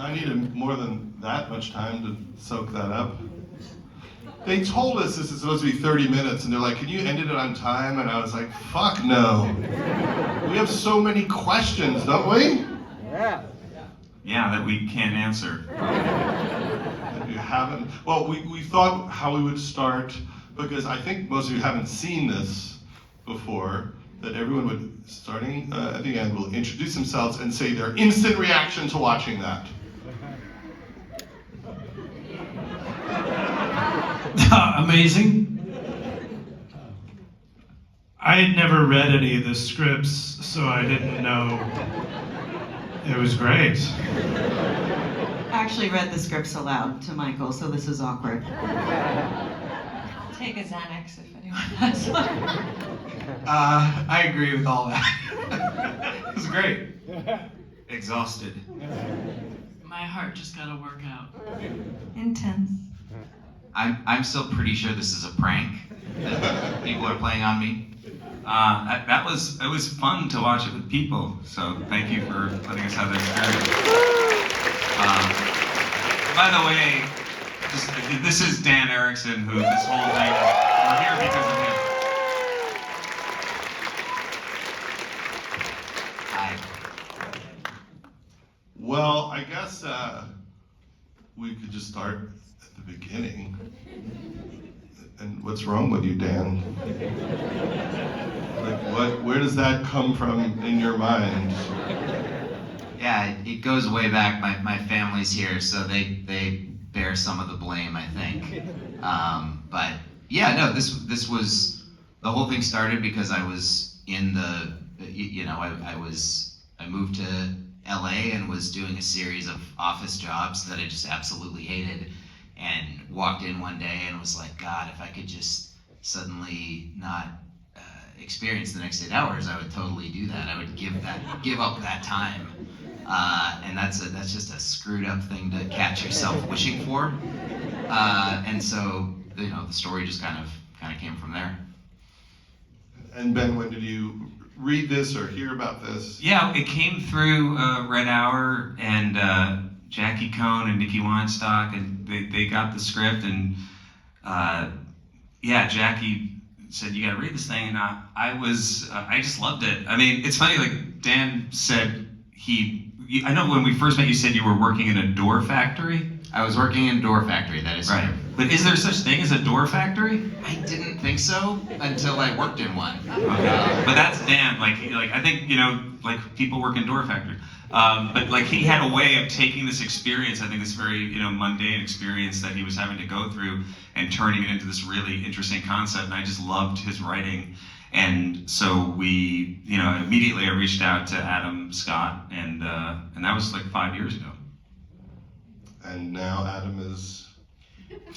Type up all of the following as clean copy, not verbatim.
I needed more than that much time to soak that up. They told us this is supposed to be 30 minutes, and they're like, can you end it on time? And I was like, fuck no. We have so many questions, don't we? Yeah, that we can't answer. That you haven't. Well, we thought how we would start, because I think most of you haven't seen this before, that everyone would, starting at the end, will introduce themselves and say their instant reaction to watching that. Amazing. I had never read any of the scripts, so I didn't know. It was great. I actually read the scripts aloud to Michael, so this is awkward. Take a Xanax if anyone has one. I agree with all that. It was great. Exhausted. My heart just got to work out. Intense. I'm still pretty sure this is a prank that people are playing on me. It was fun to watch it with people, so thank you for letting us have that experience. By the way, this is Dan Erickson, who this whole thing, we're here because of him. Hi. Well, I guess we could just start at the beginning. And what's wrong with you, Dan? Like, where does that come from in your mind? Yeah, it goes way back. My family's here, so they bear some of the blame, I think. But yeah, no, this was, the whole thing started because I was in the, I moved to LA and was doing a series of office jobs that I just absolutely hated, and walked in one day and was like, God, if I could just suddenly not experience the next 8 hours, I would totally do that. I would give up that time. And that's just a screwed up thing to catch yourself wishing for. And so, the story just kind of came from there. And Ben, when did you read this or hear about this? Yeah, it came through Red Hour and Jackie Cohn and Nikki Weinstock, and they got the script, and Jackie said, you gotta read this thing, and I just loved it. I mean, it's funny, like Dan said, I know when we first met, you said you were working in a door factory? I was working in a door factory, that is right. But is there such thing as a door factory? I didn't think so until I worked in one. Okay. But that's Dan, like I think, like people work in door factories. But like he had a way of taking this experience, I think this very, mundane experience that he was having to go through and turning it into this really interesting concept. And I just loved his writing. And so we, immediately I reached out to Adam Scott, and that was like 5 years ago. And now Adam is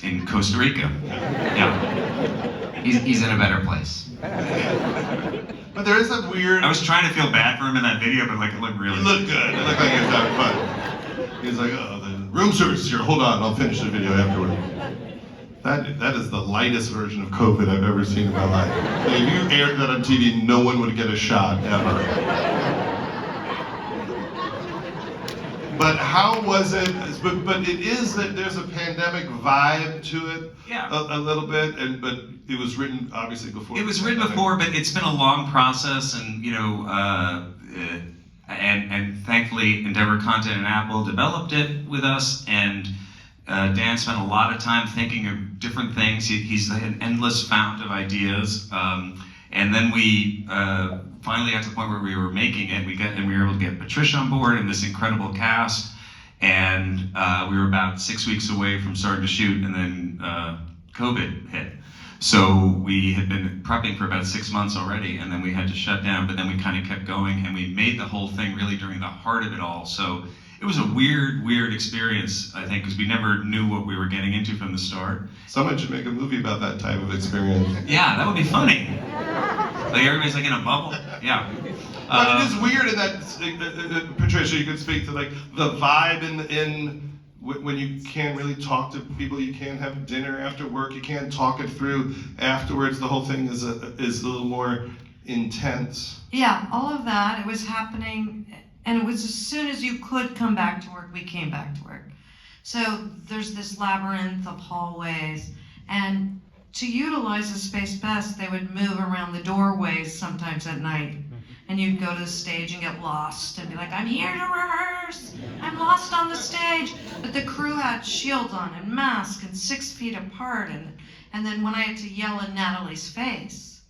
in Costa Rica. Yeah. He's in a better place. But there is that weird. I was trying to feel bad for him in that video, but like it looked really. It looked good. It looked like he was having fun. He's like, oh, the room service is here. Hold on, I'll finish the video afterward. That is the lightest version of COVID I've ever seen in my life. Like, if you aired that on TV, no one would get a shot ever. But how was it? But it is that there's a pandemic vibe to it. Yeah. A little bit, but it was written obviously before. It was written before, but it's been a long process, and and thankfully Endeavor Content and Apple developed it with us, and Dan spent a lot of time thinking of different things. He's an endless fount of ideas, and then we finally got to the point where we were making it. We were able to get Patricia on board and this incredible cast, and we were about 6 weeks away from starting to shoot, and then COVID hit. So we had been prepping for about 6 months already, and then we had to shut down, but then we kind of kept going, and we made the whole thing really during the heart of it all. So it was a weird experience, I think, because we never knew what we were getting into from the start. Someone should make a movie about that type of experience. Yeah, that would be funny. Like everybody's like in a bubble. Yeah. But it is weird in that, Patricia, you could speak to like the vibe in when you can't really talk to people, you can't have dinner after work, you can't talk it through afterwards. The whole thing is a little more intense. Yeah, all of that, it was happening, And it was as soon as you could come back to work, we came back to work. So there's this labyrinth of hallways, and to utilize the space best, they would move around the doorways sometimes at night. And you'd go to the stage and get lost and be like, I'm here to rehearse. I'm lost on the stage. But the crew had shields on and masks and 6 feet apart. And then when I had to yell in Natalie's face,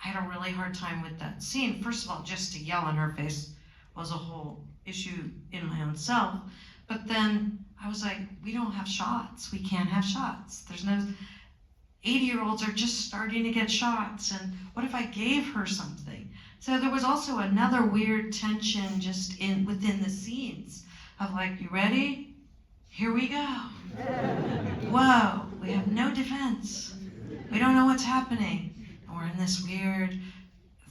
I had a really hard time with that scene. First of all, just to yell in her face was a whole issue in my own self. But then I was like, we don't have shots. We can't have shots. There's no... 80-year-olds are just starting to get shots, and what if I gave her something? So there was also another weird tension just within the scenes of like, you ready? Here we go. Whoa, we have no defense. We don't know what's happening. And we're in this weird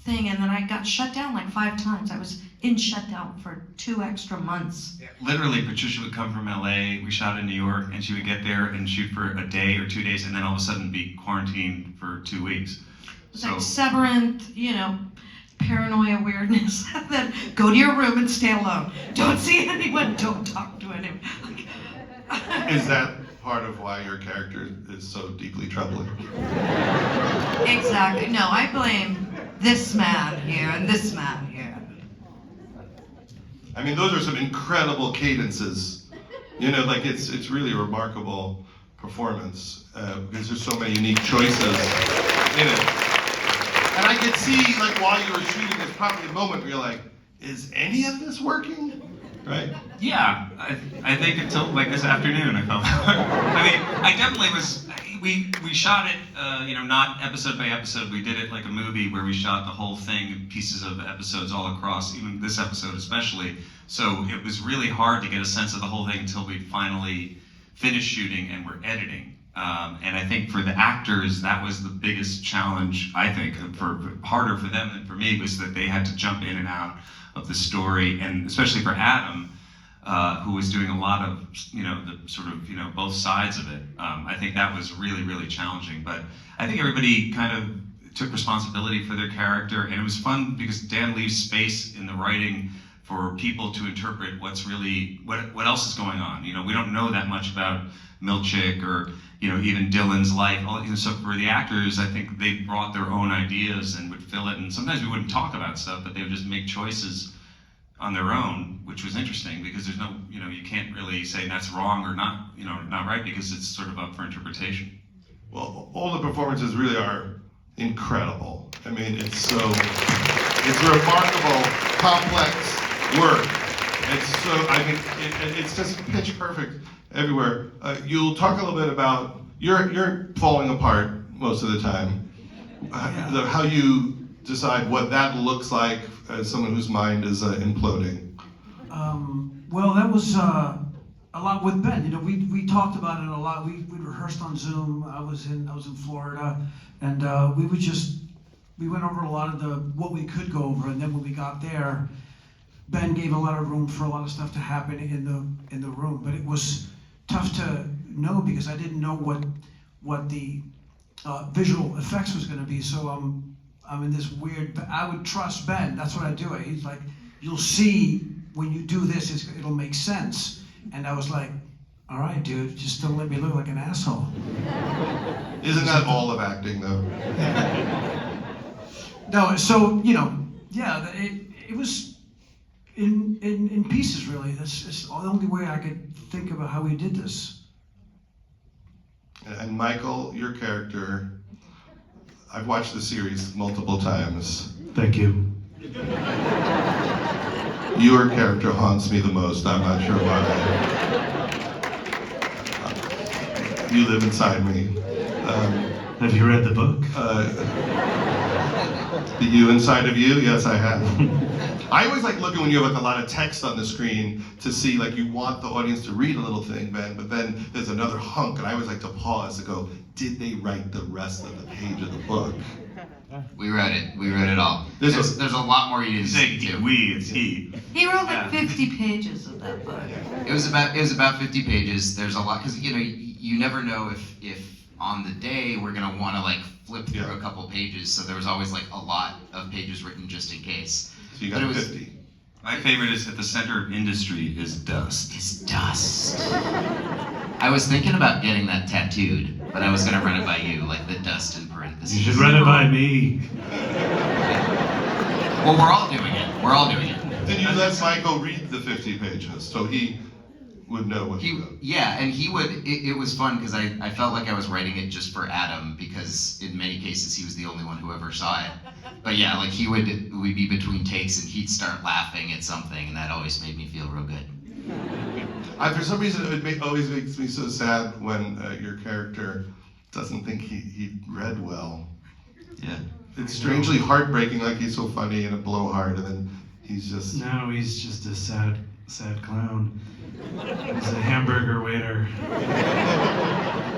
thing, and then I got shut down like 5 times. I was in shutdown for 2 extra months. Literally, Patricia would come from LA, we shot in New York, and she would get there and shoot for a day or 2 days, and then all of a sudden be quarantined for 2 weeks. It was like Severance, paranoia weirdness. Then go to your room and stay alone. Don't see anyone, don't talk to anyone. Is that part of why your character is so deeply troubling? Exactly. No, I blame this man here and this man here. I mean, those are some incredible cadences. It's really a remarkable performance because there's so many unique choices in it. And I could see, while you were shooting, there's probably a moment where you're like, is any of this working? Right? Yeah, I think until this afternoon I felt. I mean, I definitely was. We shot it, not episode by episode. We did it like a movie where we shot the whole thing, pieces of episodes all across, even this episode especially. So it was really hard to get a sense of the whole thing until we finally finished shooting and were editing. And I think for the actors, that was the biggest challenge. I think harder for them than for me was that they had to jump in and out of the story, and especially for Adam, who was doing a lot of, the sort of, both sides of it. I think that was really, really challenging. But I think everybody kind of took responsibility for their character, and it was fun because Dan leaves space in the writing for people to interpret what's really, what else is going on. We don't know that much about Milchick or, even Dylan's life. So for the actors, I think they brought their own ideas and would fill it. And sometimes we wouldn't talk about stuff, but they would just make choices on their own, which was interesting because there's no, you can't really say that's wrong or not, not right, because it's sort of up for interpretation. Well, all the performances really are incredible. I mean, it's remarkable, complex work. It's just pitch perfect everywhere. You'll talk a little bit about, you're falling apart most of the time. How you decide what that looks like as someone whose mind is imploding. Well, that was a lot with Ben. We talked about it a lot. We rehearsed on Zoom. I was in Florida, and we went over a lot of what we could go over. And then when we got there, Ben gave a lot of room for a lot of stuff to happen in the room. But it was tough to know because I didn't know what the visual effects was going to be. So I'm in this weird. I would trust Ben. That's what I do. He's like, you'll see when you do this, it'll make sense. And I was like, all right, dude, just don't let me look like an asshole. Isn't that all of acting, though? No, so it was in pieces, really. That's the only way I could think about how we did this. And Michael, your character, I've watched the series multiple times. Thank you. Your character haunts me the most. I'm not sure why. You live inside me. Have you read the book? The you inside of you? Yes, I have. I always like looking when you have a lot of text on the screen to see, you want the audience to read a little thing, Ben, but then there's another hunk, and I always like to pause to go, did they write the rest of the page of the book? We read it. We read it all. There's a lot more you didn't see too. We, it's he. He wrote 50 pages of that book. It was about 50 pages. There's a lot because you never know if on the day we're gonna want to flip through a couple pages. So there was always a lot of pages written just in case. So you got 50. My favorite is at the center of industry is dust. It's dust. I was thinking about getting that tattooed, but I was gonna run it by you, like the dust in parentheses. You should run it by me. Well, we're all doing it. We're all doing it. Did you let Michael read the 50 pages so he would know what he wrote? Yeah, and he would. It was fun because I felt like I was writing it just for Adam because in many cases he was the only one who ever saw it. But yeah, like we'd be between takes and he'd start laughing at something, and that always made me feel real good. For some reason, always makes me so sad when your character doesn't think he read well. Yeah. It's strangely heartbreaking, like he's so funny and a blowhard, and then he's just... No, he's just a sad clown. He's a hamburger waiter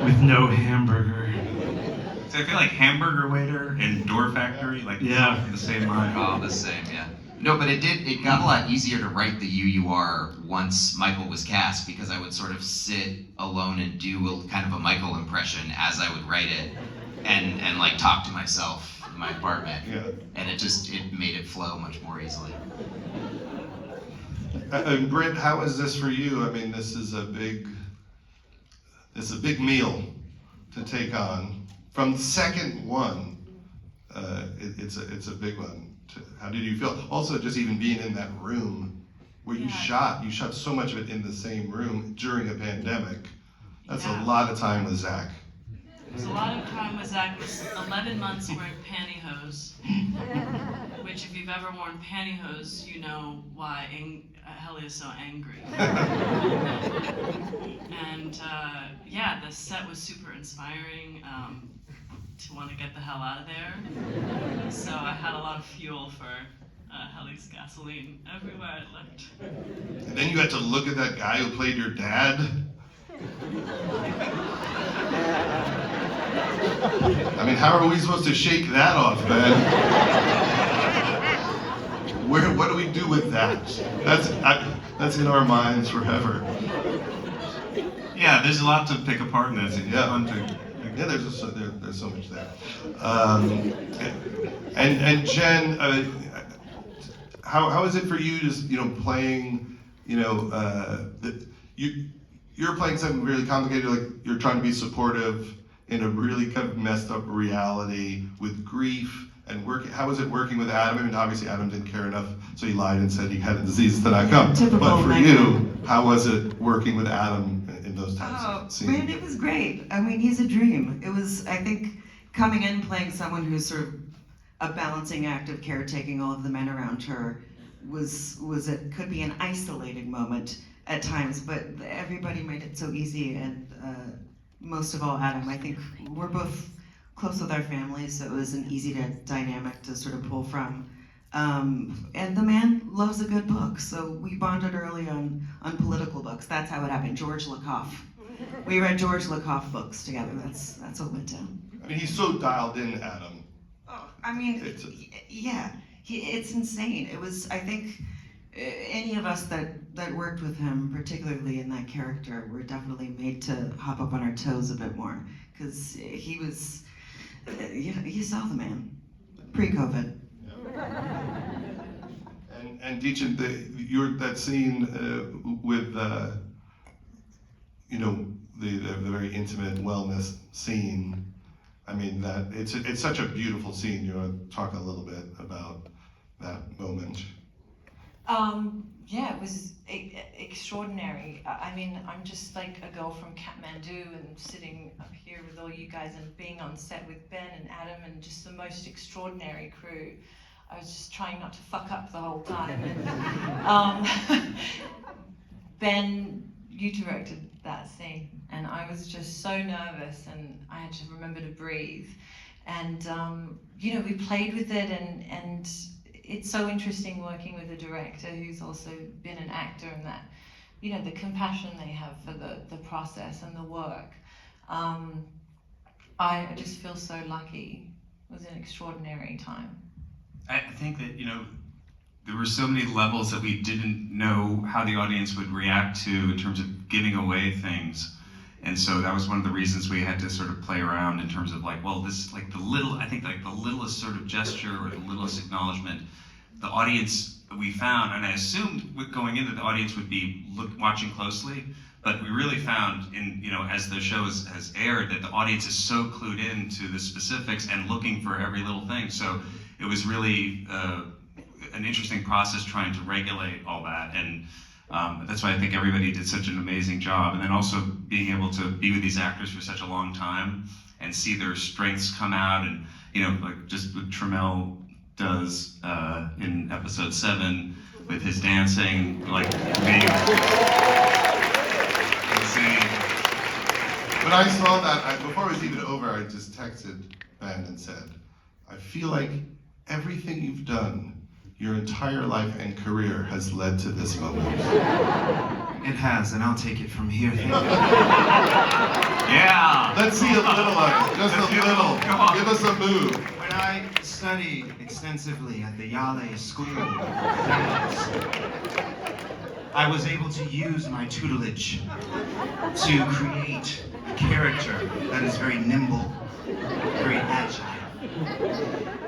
with no hamburger. So I feel like Hamburger Waiter and Door Factory, like Yeah. the same line. All the same, yeah. No, but it got a lot easier to write the UUR once Michael was cast because I would sort of sit alone and do kind of a Michael impression as I would write it and like talk to myself in my apartment. Yeah. And it made it flow much more easily. And Britt, how is this for you? I mean, this is a big meal to take on. From the second one, it's a big one. How did you feel? Also, just even being in that room where you shot so much of it in the same room during a pandemic. That's a lot of time with Zach. It was a lot of time with Zach. It was 11 months wearing pantyhose, which if you've ever worn pantyhose, you know why Helly is so angry. And yeah, the set was super inspiring to want to get the hell out of there. So I had a lot of fuel for Helly's gasoline everywhere I looked. And then you had to look at that guy who played your dad. I mean, how are we supposed to shake that off, man? What do we do with that? That's in our minds forever. Yeah, there's a lot to pick apart in this. Yeah. Fun to, Yeah, there's so much there. And Jen, how is it for you just playing you're playing something really complicated, like you're trying to be supportive in a really kind of messed up reality with grief and work. How was it working with Adam? I mean, obviously Adam didn't care enough, so he lied and said he had a disease that I come. Typical But for Michael. you, how was it working with Adam in those types of scenes? Man, it was great. I mean, he's a dream. It was, I think, coming in playing someone who's sort of a balancing act of caretaking all of the men around her it could be an isolating moment at times, but everybody made it so easy, and most of all Adam. I think we're both close with our families, so it was an easy dynamic to sort of pull from. And the man loves a good book, so we bonded early on political books. That's how it happened. George Lakoff. We read George Lakoff books together. That's what went down. I mean, he's so dialed in, Adam. Oh, I mean, it's insane. It was, I think, any of us that worked with him, particularly in that character, were definitely made to hop up on our toes a bit more, because he was, you saw the man, pre-COVID. And Dichen, that scene with the very intimate wellness scene. I mean, that it's such a beautiful scene. You want to talk a little bit about that moment? Yeah, it was extraordinary. I mean, I'm just like a girl from Kathmandu and sitting up here with all you guys and being on set with Ben and Adam and just the most extraordinary crew. I was just trying not to fuck up the whole time. And, Ben, you directed that scene, and I was just so nervous, and I had to remember to breathe. And we played with it, and it's so interesting working with a director who's also been an actor, and that, the compassion they have for the process and the work. I just feel so lucky. It was an extraordinary time. I think that, there were so many levels that we didn't know how the audience would react to in terms of giving away things. And so that was one of the reasons we had to sort of play around in terms of the littlest sort of gesture or the littlest acknowledgement, the audience we found, and I assumed going in that the audience would be watching closely, but we really found as the show has aired that the audience is so clued in to the specifics and looking for every little thing. So it was really an interesting process trying to regulate all that, and that's why I think everybody did such an amazing job. And then also being able to be with these actors for such a long time and see their strengths come out, and like just what Tramell does in episode 7 with his dancing, like being insane. When I saw that, before it was even over, I just texted Ben and said, I feel like everything you've done your entire life and career has led to this moment. It has, and I'll take it from here. Yeah! Let's see a little of it, just a little. Come on. Give us a move. When I studied extensively at the Yale School, I was able to use my tutelage to create a character that is very nimble, very agile.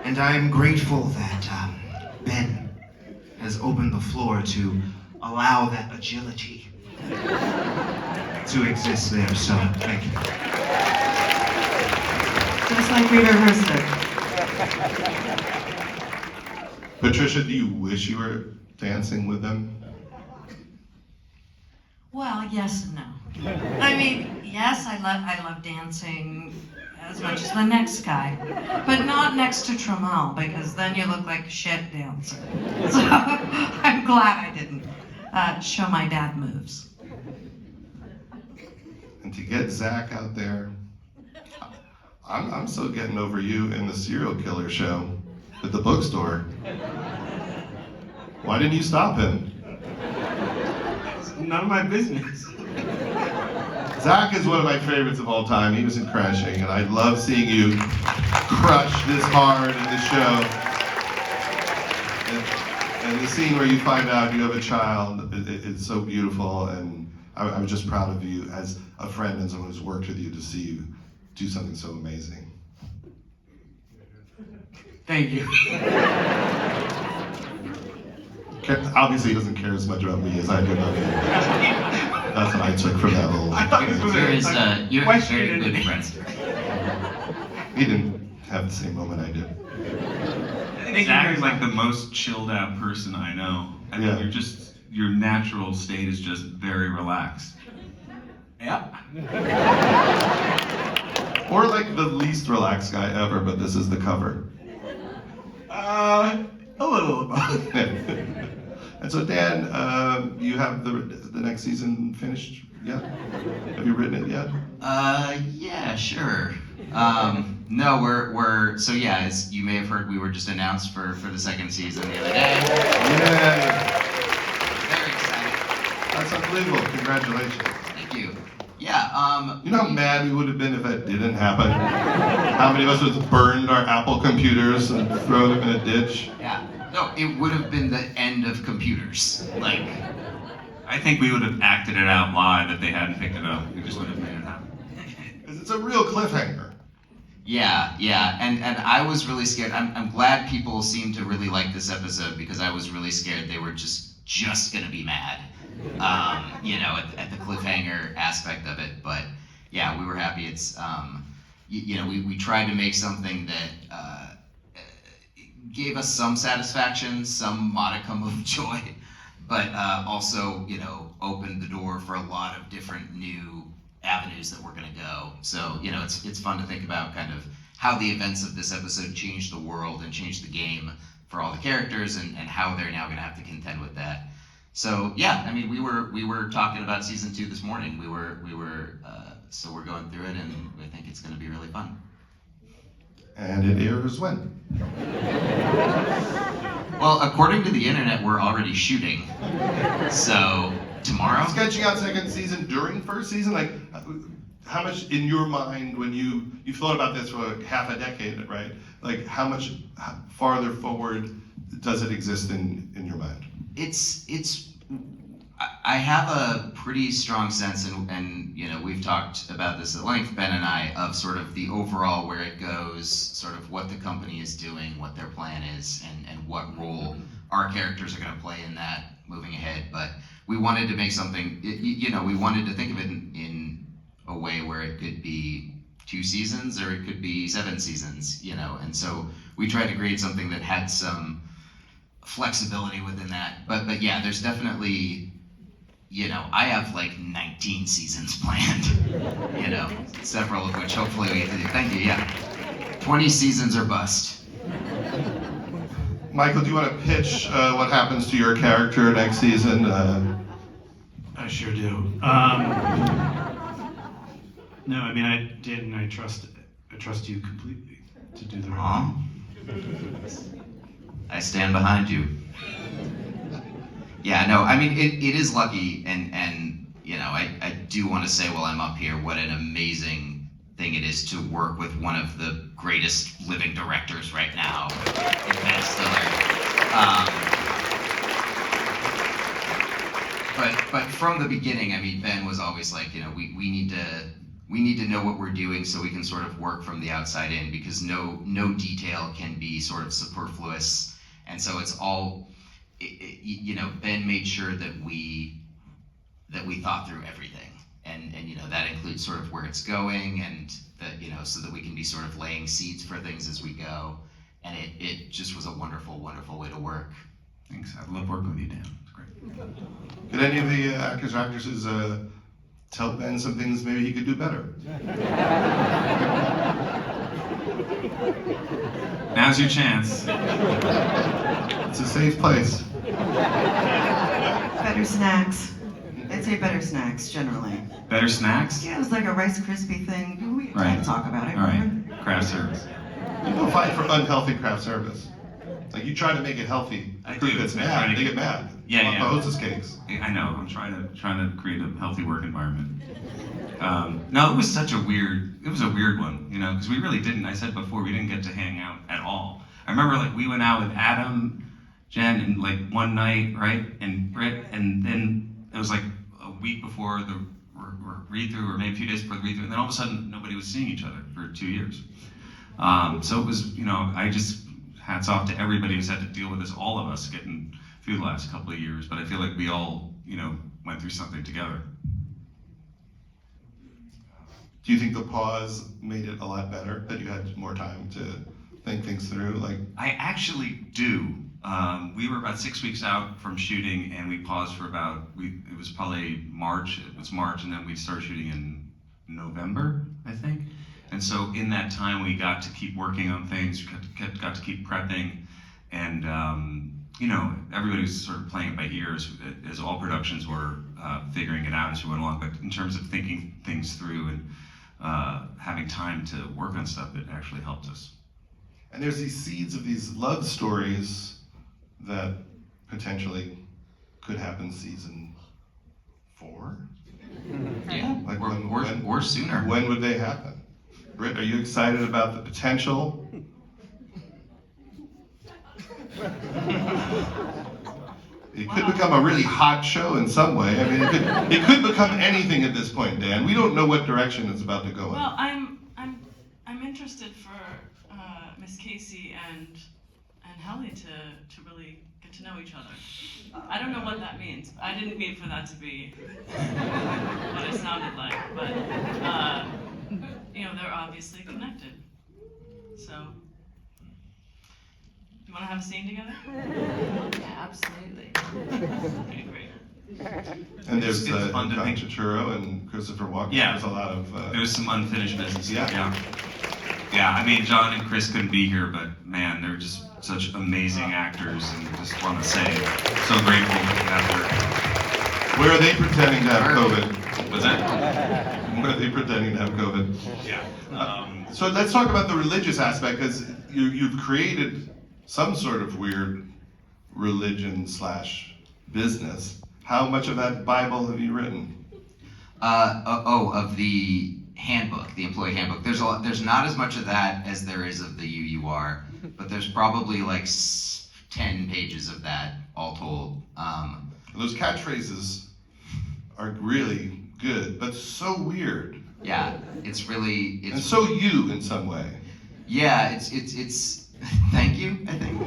And I'm grateful that Ben has opened the floor to allow that agility to exist there, so thank you. Just like we rehearsed it. Patricia, do you wish you were dancing with them? Well, yes and no. I mean, yes, I love dancing as much as the next guy, but not next to Tramell, because then you look like a shit dancer. So I'm glad I didn't show my dad moves. And to get Zach out there, I'm still getting over you in the serial killer show at the bookstore. Why didn't you stop him? It's none of my business. Zach is one of my favorites of all time. He was in Crashing, and I love seeing you crush this hard in the show. And the scene where you find out you have a child, it's so beautiful, and I'm just proud of you as a friend and someone who's worked with you to see you do something so amazing. Thank you. Obviously, he doesn't care as much about me as I do about him. That's what I took from that little. You're a very good friend. He didn't have the same moment I did. I think Zach is like the most chilled out person I know. I mean, Yeah. your natural state is just very relaxed. Yeah. Or like the least relaxed guy ever, but this is the cover. A little of both. And so Dan, you have the next season finished yet? Have you written it yet? Yeah, sure. No, so yeah, as you may have heard, we were just announced for the second season the other day. Yay! Very excited. That's unbelievable. Congratulations. Thank you. Yeah, You know how mad we would have been if that didn't happen? How many of us would have burned our Apple computers and thrown them in a ditch? yeah. No, it would have been the end of computers. Like, I think we would have acted it out live if they hadn't picked it up. We just would have made it happen. 'Cause it's a real cliffhanger. yeah, and I was really scared. I'm glad people seem to really like this episode, because I was really scared they were just gonna be mad, at the cliffhanger aspect of it. But yeah, we were happy. It's we tried to make something that gave us some satisfaction, some modicum of joy, but also opened the door for a lot of different new avenues that we're going to go. So it's fun to think about kind of how the events of this episode changed the world and changed the game for all the characters, and how they're now going to have to contend with that. So yeah, I mean, we were talking about season 2 this morning. So we're going through it, and I think it's going to be really fun. And it airs when? Well, according to the internet, we're already shooting. So tomorrow. Sketching out second season during first season? Like, how much in your mind, when you've thought about this for like half a decade, right? Like, how much farther forward does it exist in your mind? I have a pretty strong sense, and we've talked about this at length, Ben and I, of sort of the overall where it goes, sort of what the company is doing, what their plan is, and what role our characters are going to play in that moving ahead. But we wanted to make something, we wanted to think of it in a way where it could be 2 seasons or it could be 7 seasons, and so we tried to create something that had some flexibility within that. But yeah, there's definitely, I have like 19 seasons planned, several of which hopefully we get to do. Thank you, yeah. 20 seasons or bust. Michael, do you want to pitch what happens to your character next season? I sure do. No, I mean, I trust you completely to do the right Aw. I stand behind you. Yeah, no, I mean, it is lucky, and I do want to say while I'm up here what an amazing thing it is to work with one of the greatest living directors right now, in Ben Stiller. But from the beginning, I mean, Ben was always like, we need to know what we're doing so we can sort of work from the outside in, because no detail can be sort of superfluous, and so it's all, Ben made sure that we thought through everything, and that includes sort of where it's going, and that so that we can be sort of laying seeds for things as we go, and it just was a wonderful way to work. Thanks. I love working with you, Dan. It's great. Did any of the actors or actresses tell Ben some things maybe he could do better? Now's your chance. It's a safe place. Better snacks. I'd say better snacks, generally. Better snacks? Yeah, it was like a Rice Krispie thing. We Right. had to talk about it. All right. remember? Craft service. People fight for unhealthy craft service. Like you try to make it healthy. I The crew do. gets I mad. try to- They get mad. Yeah, Want yeah. the hostess cakes. I know. I'm trying to create a healthy work environment. No, it was a weird one, because we really didn't. I said before, we didn't get to hang out at all. I remember we went out with Adam, Jen, and one night, right, and Britt, and then it was like a week before the read-through, or maybe a few days before the read-through, and then all of a sudden nobody was seeing each other for 2 years. So it was, I just hats off to everybody who's had to deal with this, all of us getting through the last couple of years, but I feel like we all, went through something together. Do you think the pause made it a lot better, that you had more time to think things through? I actually do. We were about 6 weeks out from shooting, and we paused for it was probably March. It was March, and then we started shooting in November, I think. And so in that time, we got to keep working on things, got to keep prepping, and everybody was sort of playing it by ear as all productions were figuring it out as we went along. But in terms of thinking things through and having time to work on stuff, it actually helped us. And there's these seeds of these love stories that potentially could happen season 4. Yeah, Like or sooner. When would they happen? Britt, are you excited about the potential? It could become a really hot show in some way. I mean, it could become anything at this point, Dan. We don't know what direction it's about to go in. Well, I'm interested for Miss Casey and Helly to really get to know each other. I don't know what that means. I didn't mean for that to be what it sounded like, but they're obviously connected. So, you want to have a scene together? Yeah, absolutely. Okay, great. And there's It's fun to John think. Turturro and Christopher Walken. Yeah. There's a lot of. There was some unfinished business. Yeah. Yeah, I mean, John and Chris couldn't be here, but man, they're just such amazing actors, and just want to say, so grateful to have her. Where are they pretending to have COVID? Was that? Where are they pretending to have COVID? Yeah. So let's talk about the religious aspect, because you've created some sort of weird religion / business. How much of that Bible have you written? Of the handbook, the employee handbook. There's not as much of that as there is of the UUR, but there's probably 10 pages of that all told. Those catchphrases are really good, but so weird. Yeah, it's And so you in some way. yeah, it's Thank you, I think.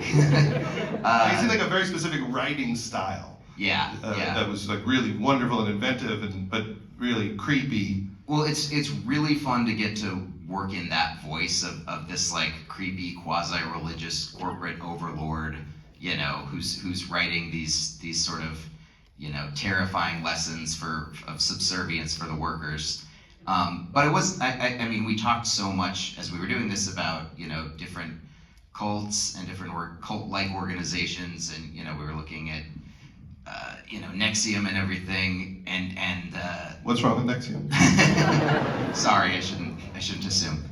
I see like a very specific writing style. Yeah. That was like really wonderful and inventive, but really creepy. Well, it's really fun to get to work in that voice of this like creepy quasi-religious corporate overlord, you know, who's writing these sort of, you know, terrifying lessons of subservience for the workers. But it was, I mean, we talked so much as we were doing this about, you know, different cults and different cult-like organizations, and, you know, we were looking at, you know, Nexium and everything, and What's wrong with Nexium? sorry, I shouldn't assume.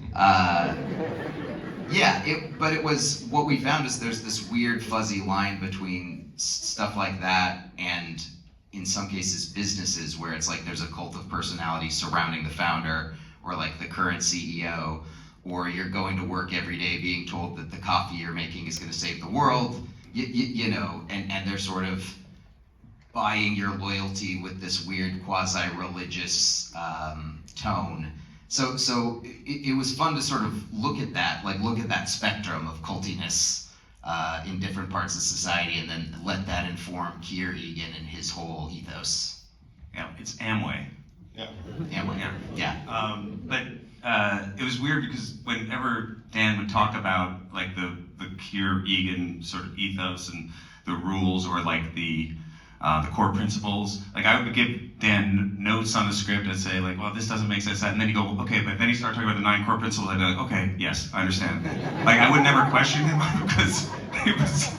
But it was, what we found is there's this weird fuzzy line between stuff like that and, in some cases, businesses where it's like there's a cult of personality surrounding the founder or like the current CEO, or you're going to work every day being told that the coffee you're making is going to save the world, you know, and they're sort of buying your loyalty with this weird quasi-religious tone. So it was fun to sort of look at that spectrum of cultiness in different parts of society, and then let that inform Keir Egan and his whole ethos. Yeah, it's Amway. Yeah. Amway, yeah. But it was weird because whenever Dan would talk about like the Keir Egan sort of ethos and the rules, or like the core principles, like I would give Dan notes on the script and say like, well, this doesn't make sense, and then he'd go, okay, but then he started talking about the 9 core principles, I'd be like, okay, yes, I understand. Like I would never question him because it was,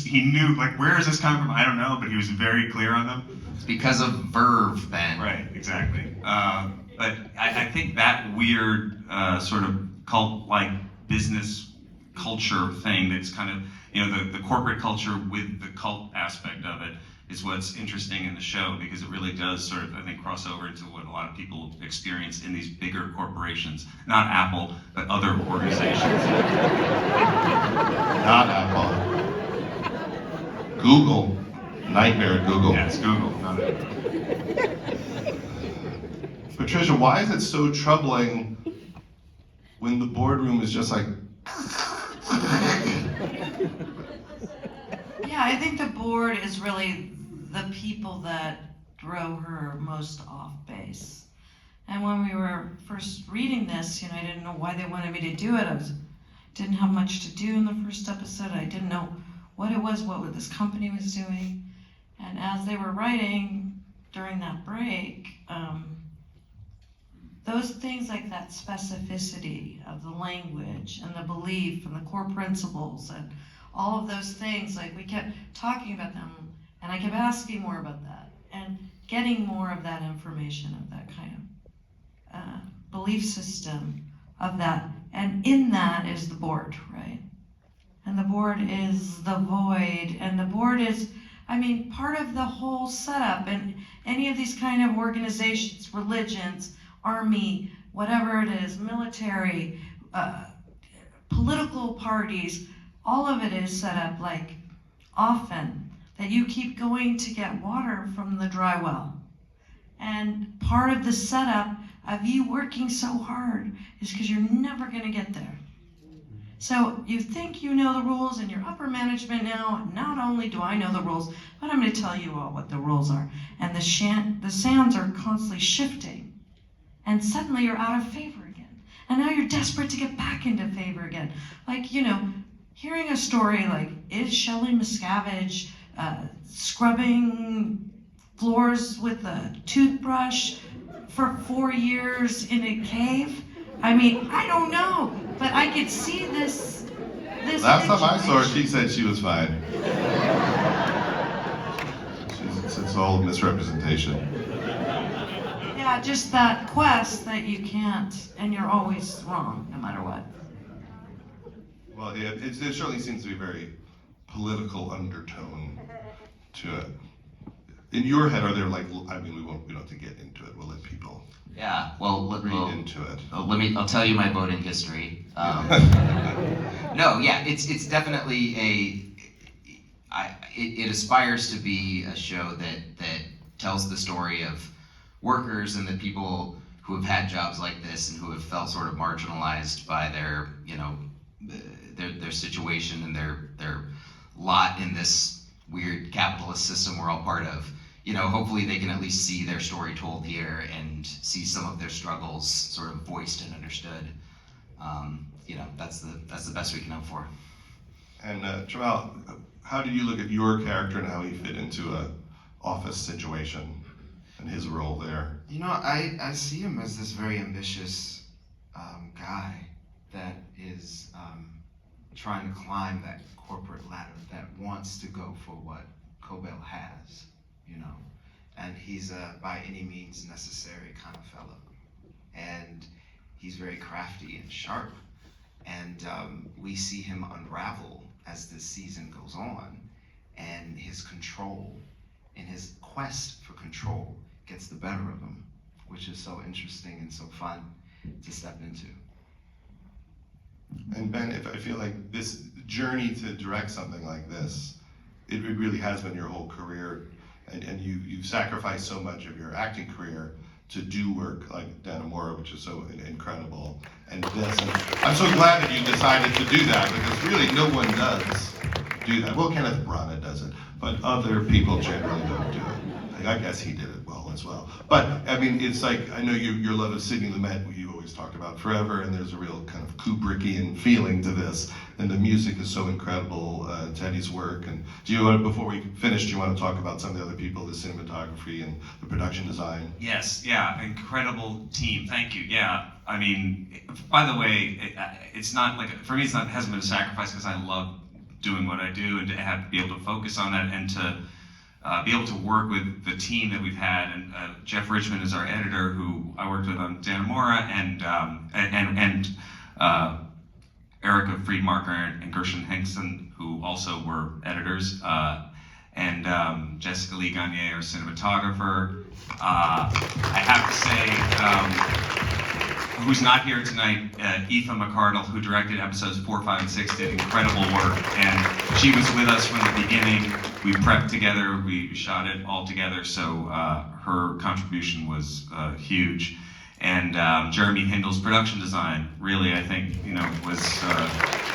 he knew, like, where is this coming from? I don't know, but he was very clear on them. It's because of verve, Ben. Right, exactly. But I think that weird sort of cult-like business culture thing that's kind of, you know, the corporate culture with the cult aspect of it is what's interesting in the show, because it really does sort of, I think, cross over into what a lot of people experience in these bigger corporations. Not Apple, but other organizations. Not Apple. Google. Nightmare at Google. Yeah, it's Google, not Apple. Patricia, why is it so troubling when the boardroom is just like... Yeah, I think the board is really the people that drove her most off base. And when we were first reading this, you know, I didn't know why they wanted me to do it. Didn't have much to do in the first episode. I didn't know what it was, what this company was doing. And as they were writing during that break, those things like that specificity of the language and the belief and the core principles and all of those things, like we kept talking about them, and I kept asking more about that and getting more of that information, of that kind of belief system of that. And in that is the board, right? And the board is the void, and the board is, I mean, part of the whole setup. And any of these kind of organizations, religions, army, whatever it is, military, political parties, all of it is set up like often that you keep going to get water from the dry well. And part of the setup of you working so hard is because you're never going to get there. So you think you know the rules, and you're upper management now. Not only do I know the rules, but I'm going to tell you all what the rules are. And the sands are constantly shifting. And suddenly you're out of favor again. And now you're desperate to get back into favor again. Like, you know, hearing a story like, is Shelley Miscavige scrubbing floors with a toothbrush for 4 years in a cave? I mean, I don't know, but I could see this Last time I saw her, she said she was fine. It's all misrepresentation. Yeah, just that quest that you can't, and you're always wrong, no matter what. Well, yeah, it certainly seems to be a very political undertone to it. In your head, are there like, I mean, we don't have to get into it. We'll let people Yeah, well, read into it. I'll tell you my voting history. No, yeah, it's definitely it aspires to be a show that tells the story of workers and the people who have had jobs like this and who have felt sort of marginalized by their, you know, their situation and their lot in this weird capitalist system we're all part of. You know, hopefully they can at least see their story told here and see some of their struggles sort of voiced and understood. You know, that's the best we can hope for. And Tramell, how do you look at your character and how he fit into a office situation and his role there? You know, I see him as this very ambitious guy that is trying to climb that corporate ladder, that wants to go for what Cobell has, you know. And he's a by any means necessary kind of fellow. And he's very crafty and sharp. And we see him unravel as this season goes on. And his control, and his quest for control, gets the better of him, which is so interesting and so fun to step into. And Ben, if I feel like this journey to direct something like this, it really has been your whole career, and you've sacrificed so much of your acting career to do work like Dannemora, which is so incredible, and this. And I'm so glad that you decided to do that, because really no one does do that. Well, Kenneth Branagh does it, but other people generally don't do it. I guess he did it well as well. But I mean, it's like, I know your love of Sidney Lumet, you always talked about forever, and there's a real kind of Kubrickian feeling to this, and the music is so incredible, Teddy's work. And do you want to, before we finish, do you want to talk about some of the other people, the cinematography and the production design? Yes, yeah, incredible team. Thank you. Yeah, I mean, by the way, it's not like, for me, it hasn't been a sacrifice, because I love doing what I do, and to have to be able to focus on that, and to be able to work with the team that we've had. And Jeff Richmond is our editor, who I worked with on Dannemora, and Erica Friedmarker and Gershon Henson, who also were editors, and Jessica Lee Gagne, our cinematographer. I have to say, who's not here tonight, Aoife McCardle, who directed episodes 4, 5, and 6, did incredible work, and she was with us from the beginning. We prepped together, we shot it all together, so her contribution was huge. And Jeremy Hindle's production design really, I think, you know, was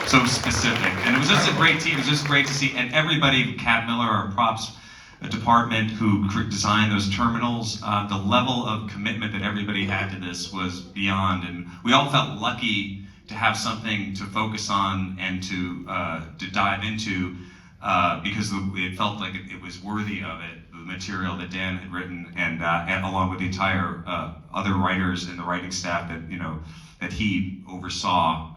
so specific. And it was just a great team. It was just great to see. And everybody, Kat Miller, our props department, who designed those terminals, the level of commitment that everybody had to this was beyond. And we all felt lucky to have something to focus on and to dive into, because it felt like it was worthy of it. The material that Dan had written, and along with the entire other writers and the writing staff that, you know, that he oversaw.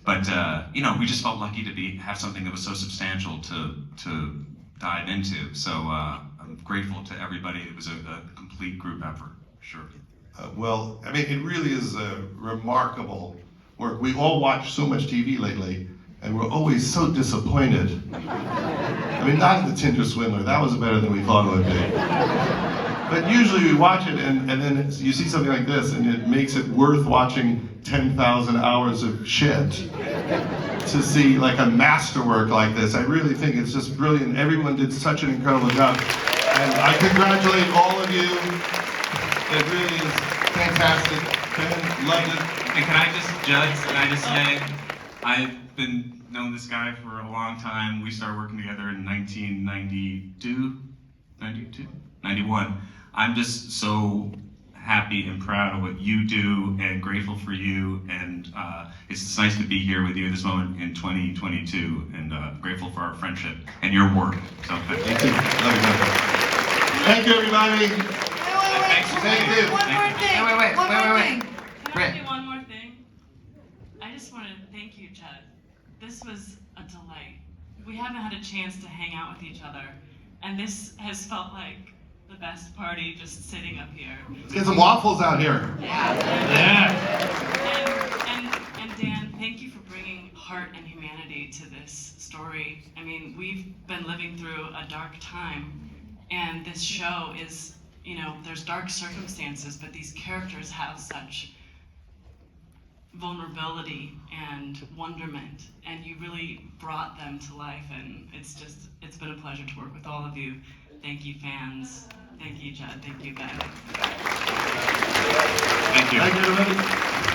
But you know, we just felt lucky to have something that was so substantial to dive into. So I'm grateful to everybody. It was a complete group effort, for sure. Well, I mean, it really is a remarkable work. We all watch so much TV lately, and we're always so disappointed. I mean, not in the Tinder Swindler, that was better than we thought it would be. But usually we watch it, and then you see something like this, and it makes it worth watching 10,000 hours of shit to see like a masterwork like this. I really think it's just brilliant. Everyone did such an incredible job. And I congratulate all of you. It really is fantastic. Ben, loved it. And can I just say, I've been known this guy for a long time. We started working together in 91. I'm just so happy and proud of what you do, and grateful for you, and it's nice to be here with you at this moment in 2022, and grateful for our friendship and your work. So Thank you. Love you. Thank you, everybody. Thank you. One more thing. Wait. Can I say one more thing? I just want to thank you, Judd. This was a delight. We haven't had a chance to hang out with each other, and this has felt like the best party, just sitting up here. Let's get some waffles out here. Yeah. And Dan, thank you for bringing heart and humanity to this story. I mean, we've been living through a dark time, and this show is, you know, there's dark circumstances, but these characters have such vulnerability and wonderment, and you really brought them to life, and it's been a pleasure to work with all of you. Thank you, fans. Thank you, Judd. Thank you, Ben. Thank you. Thank you, everybody.